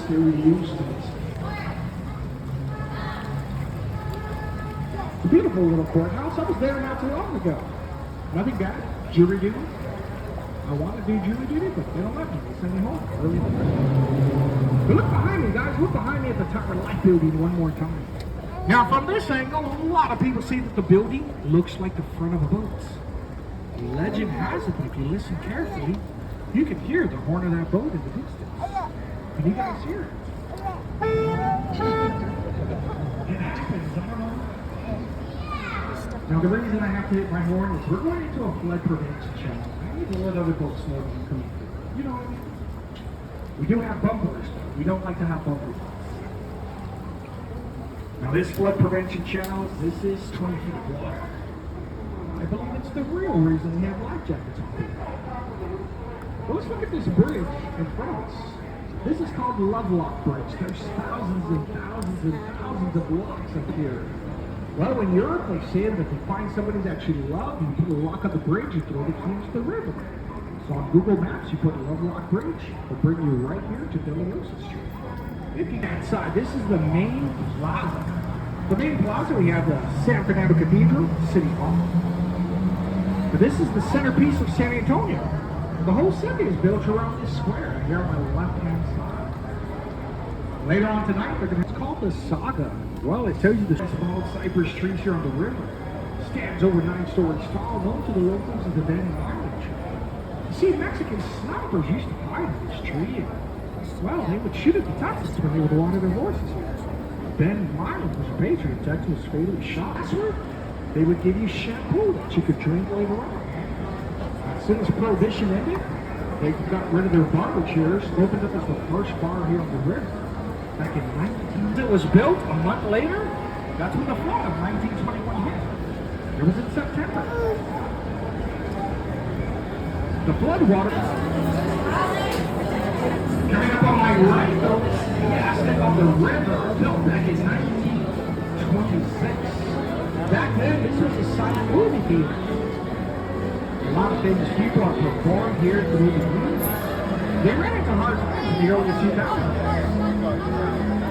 they reused it. It's a beautiful little courthouse. I was there not too long ago. Nothing bad. Jury duty. I want to do jury duty, but they don't let me. They send me home. Really. But look behind me, guys. Look behind me at the Tower Light building one more time. Now, from this angle, a lot of people say that the building looks like the front of a boat. Legend has it that if you listen carefully, you can hear the horn of that boat in the distance. Can you guys hear it? It happens, I don't know. Now, the reason I have to hit my horn is we're going into a flood prevention channel. I need to let other boats know that I'm coming through. You know what I mean? We do have bumpers, but we don't like to have bumpers. Now, this flood prevention channel, this is 20 feet of water. I believe it's the real reason we have life jackets on people. Well, let's look at this bridge in front of us. This is called the Lovelock Bridge. There's thousands and thousands and thousands of locks up here. Well, in Europe, they say that if you find somebody that you love, you put a lock on the bridge, you throw the key into the river. So on Google Maps, you put Lovelock Bridge, it'll bring you right here to Deliosa Street. If you get inside, this is the main plaza. The main plaza, we have the San Fernando Cathedral, City Hall. But this is the centerpiece of San Antonio. The whole city is built around this square here on my left-hand side. Later on tonight, it's called the Saga. Well, it tells you the small cypress trees here on the river. Stands over 9 stories tall, known to the locals as the Ben Island tree. You see, Mexican snipers used to hide in this tree. And, well, they would shoot at the Texans when they would water their horses here. Ben Milam was a patriot. Texas was fatally shot. They would give you shampoo that you could drink later on. As soon as Prohibition ended, they got rid of their barber chairs, opened up as the first bar here on the river. Back in 19... It was built a month later. That's when the flood of 1921 hit. It was in September. The flood water... Coming up on my right, though, is the Aztec on the river, built back in 1926. Back then, this was a silent movie theater. A lot of famous people have performed here at the movie theater. They ran into hard times in the early 2000s.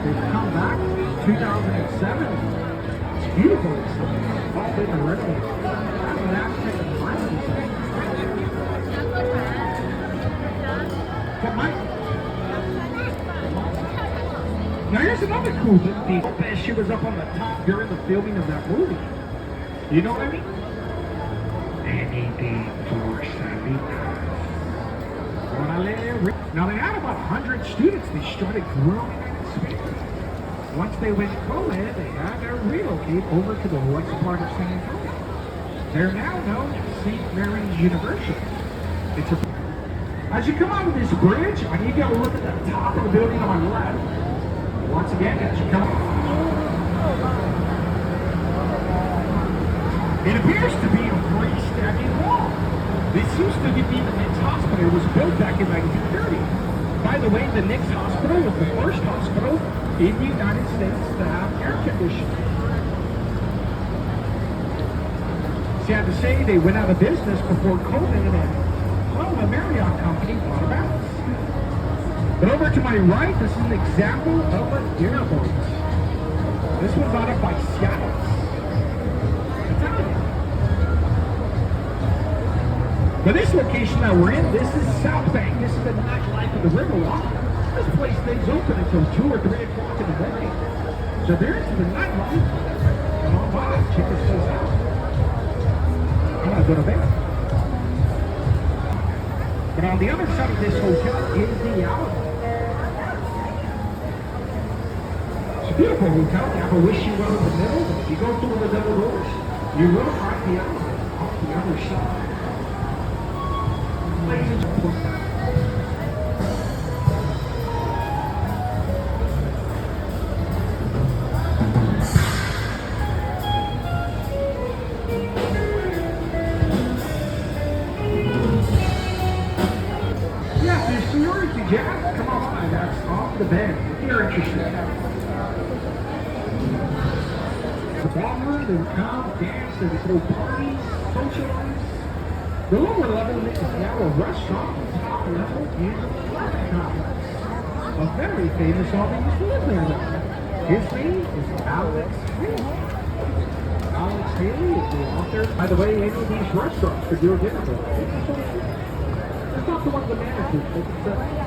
They've come back in 2007. It's beautiful. It's all been renovated. That's an Aztec and Mayan. But Mike. Now here's another cool thing. She was up on the top during the filming of that movie. You know what I mean? Anything for Sandy. Now they had about 100 students. They started growing in space. Once they went co-ed, they had to relocate over to the west part of San Antonio. They're now known as St. Mary's University. As you come out of this bridge, I need you to look at the top of the building on my left. Once again, as you come out. It appears to be a freestanding wall. This used to be the Knicks Hospital. It was built back in 1930. By the way, the Knicks Hospital was the first hospital in the United States to have air conditioning. Sad to say, they went out of business before COVID and the Marriott company bought them out. But over to my right, this is an example of a dinner boat. This was bought up by Seattle. But this location that we're in, this is South Bank. This is the nightlife of the Riverwalk. This place stays open until 2 or 3 o'clock in the morning. So there's the nightlife. Come on by, check this place out. I'm gonna go to bed. But on the other side of this hotel is the Alamo. It's a beautiful hotel. You have a wish you well in the middle. If you go through the double doors, you will find the Alamo off the other side. Ladies and gentlemen. Jack, come on by. That's off the bed. If you're interested. The ballroom, they come, dance, they throw parties, socialize. The lower level is now a restaurant. The top level is a flat complex. A very famous author used to live there, though. His name is Alex Haley. Alex Haley is the author. By the way, any of these restaurants could do a dinner bill. It's not the one of the managers, it's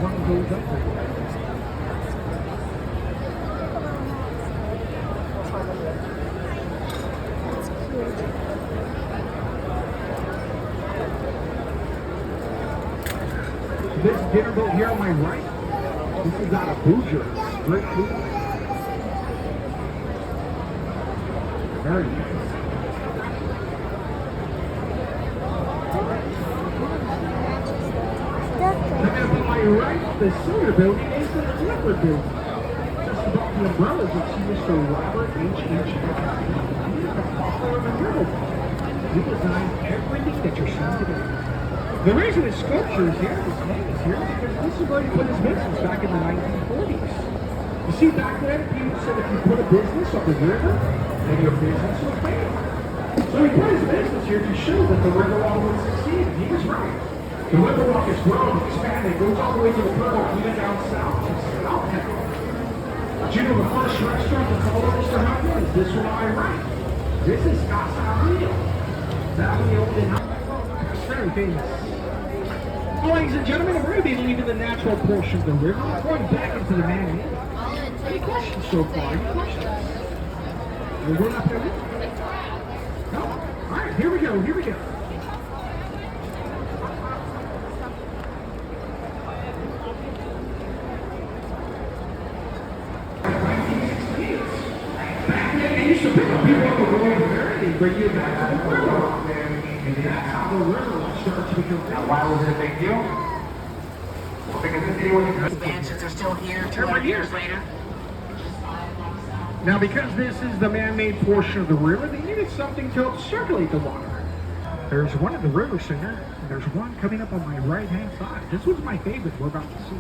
one of those others. This dinner boat here on my right, this is out of Hoosier. Great food. Very nice. And to my right, the senior building is the liquor building. Just above the umbrellas, you see Mr. Robert H. He is the father of the Riverwalk. He designed everything that you're seeing today. The reason his sculpture is here, his name is here, because this is where he put his business back in the 1940s. You see, back then, people said if you put a business on the river, then your business would fail. So he put his business here to show that the Riverwalk would succeed, and he was right. The Riverwalk has grown, expanded, goes all the way to the Riverwalk, even down south to Southtown. But you know, the first restaurant that's all over Mr. Hudson is this one on my right. This is Casa Rio. That we opened in It's very famous. Well, ladies and gentlemen, we're going to be leaving the natural portion of the river, going back into the man-made. Any questions so far? Any questions? We're going up there? No? All right, here we go, here we go. Back then, they used to pick up people on the road there, they bring you back to the river. And that's how the river started to become. Now, why was it a big deal? Well, because this deal was expansions are still here 200 years later. Now, because this is the man-made portion of the river, they needed something to help circulate the water. There's one at the river center, and there's one coming up on my right-hand side. This was my favorite we're about to see.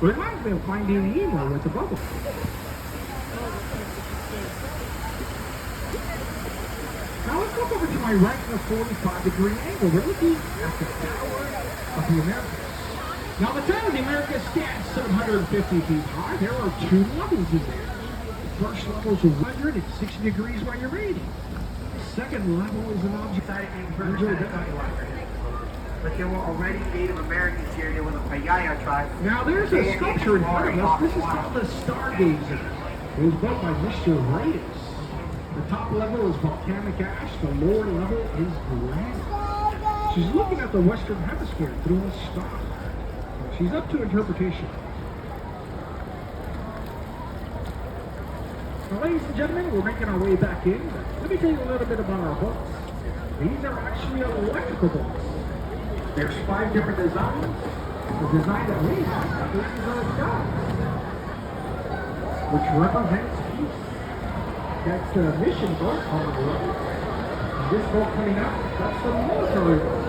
It reminds me of Finding Nemo with the bubble. Now let's look over to my right in a 45-degree angle. We're looking at the Tower of the Americas. Now the Tower of the Americas stands 750 feet high. There are two levels in there. The first level is 160 degrees while you're reading. The second level is an object. But there were already Native Americans here. There was a Payaya tribe. Now there's a sculpture in front of us. This is called the Stargazer. It was built by Mr. Reyes. The top level is volcanic ash. The lower level is granite. She's looking at the Western Hemisphere through a star. She's up to interpretation. Now, ladies and gentlemen, we're making our way back in. Let me tell you a little bit about our boats. These are actually electrical boats. There's 5 different designs. The design that we have, this is our sky, which represents peace. That's the mission boat on the right. And this boat coming up, that's the military boat.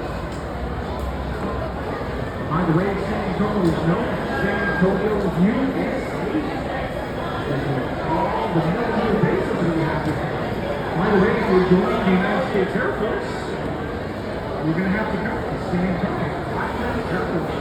By the way, San Antonio is known as San Antonio USA. All the military bases that we have there. By the way, if you're joining the United States Air Force, you're going to have to come to San Antonio. Air Force.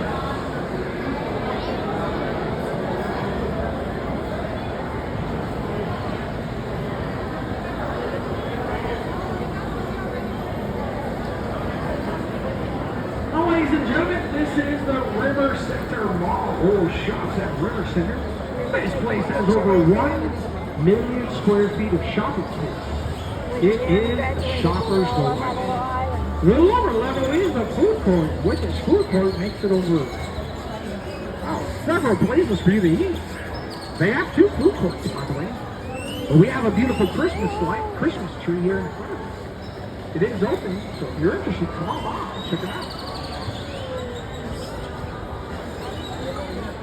Ladies and gentlemen, this is the River Center Mall, or Shops at River Center. This place has over 1 million square feet of shopping space. It is Shoppers Delight. The lower level is the food court, which this food court makes it over several places for you to eat. They have 2 food courts, by the way. But we have a beautiful Christmas tree here in front of us. It is open, so if you're interested, come on by, check it out.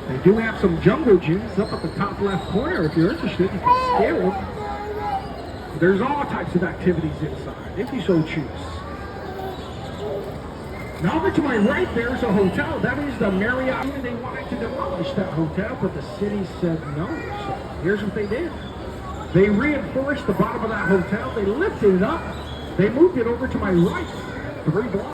They do have some jungle gyms up at the top left corner if you're interested. You can scale them. There's all types of activities inside, if you so choose. Now over to my right, there's a hotel. That is the Marriott. They wanted to demolish that hotel, but the city said no. So here's what they did. They reinforced the bottom of that hotel. They lifted it up. They moved it over to my right, 3 blocks.